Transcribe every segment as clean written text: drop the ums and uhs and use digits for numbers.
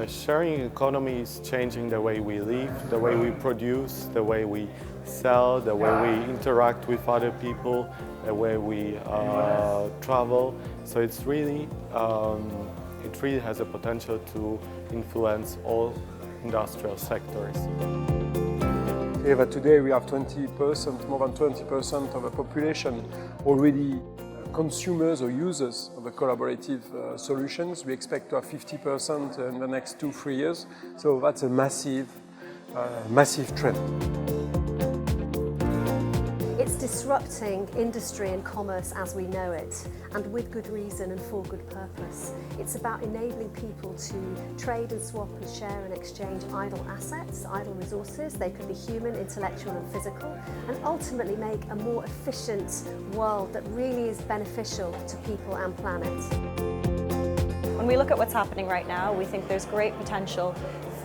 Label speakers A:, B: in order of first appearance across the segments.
A: Sharing economy is changing the way we live, the way we produce, the way we sell, the way we interact with other people, the way we travel. So it really has a potential to influence all industrial sectors.
B: Yeah, today we have 20%, more than 20% of the population already consumers or users of the collaborative solutions. We expect to have 50% in the next 2-3 years. So that's a massive trend.
C: It's disrupting industry and commerce as we know it, and with good reason and for good purpose. It's about enabling people to trade and swap and share and exchange idle assets, idle resources. They could be human, intellectual and physical, and ultimately make a more efficient world that really is beneficial to people and planet.
D: When we look at what's happening right now, we think there's great potential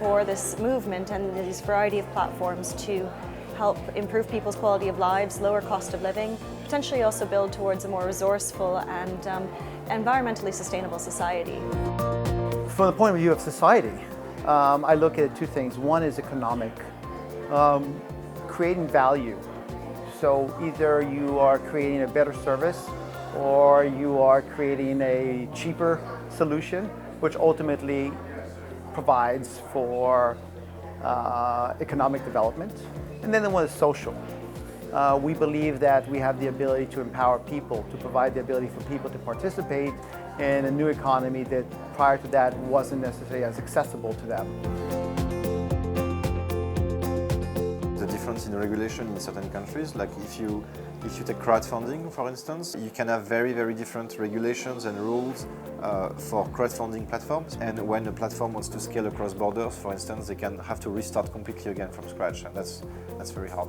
D: for this movement and this variety of platforms to help improve people's quality of lives, lower cost of living, potentially also build towards a more resourceful and environmentally sustainable society.
E: From the point of view of society, I look at two things. One is economic, creating value. So either you are creating a better service or you are creating a cheaper solution, which ultimately provides for economic development. And then the one is social. We believe that we have the ability to empower people, to provide the ability for people to participate in a new economy that prior to that wasn't necessarily as accessible to them.
F: The difference in regulation in certain countries, like if you take crowdfunding, for instance, you can have very, very different regulations and rules for crowdfunding platforms. And when a platform wants to scale across borders, for instance, they can have to restart completely again from scratch, and that's very hard.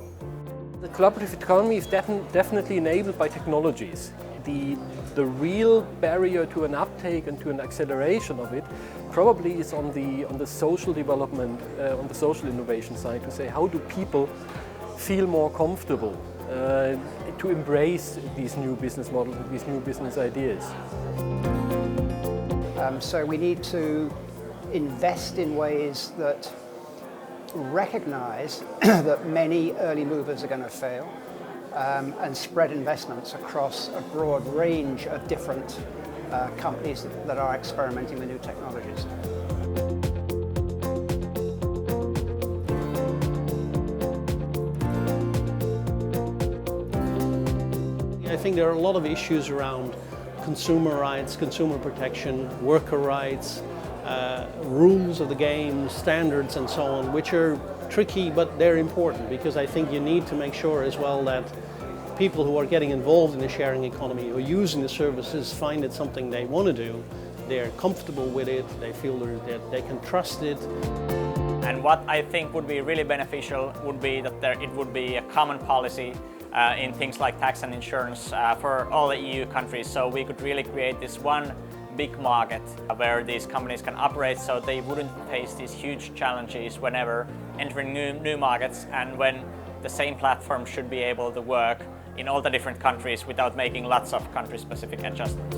G: The collaborative economy is definitely enabled by technologies. The real barrier to an uptake and to an acceleration of it probably is on the social development, on the social innovation side, to say how do people feel more comfortable to embrace these new business models, these new business ideas.
H: So we need to invest in ways that recognize that many early movers are going to fail and spread investments across a broad range of different companies that are experimenting with new technologies.
I: I think there are a lot of issues around consumer rights, consumer protection, worker rights, rules of the game, standards and so on, which are tricky, but they're important because I think you need to make sure as well that people who are getting involved in the sharing economy or using the services find it something they want to do, they're comfortable with it, they feel that they can trust it.
J: And what I think would be really beneficial would be that it would be a common policy in things like tax and insurance for all the EU countries, so we could really create this one big market where these companies can operate so they wouldn't face these huge challenges whenever entering new markets, and when the same platform should be able to work in all the different countries without making lots of country-specific adjustments.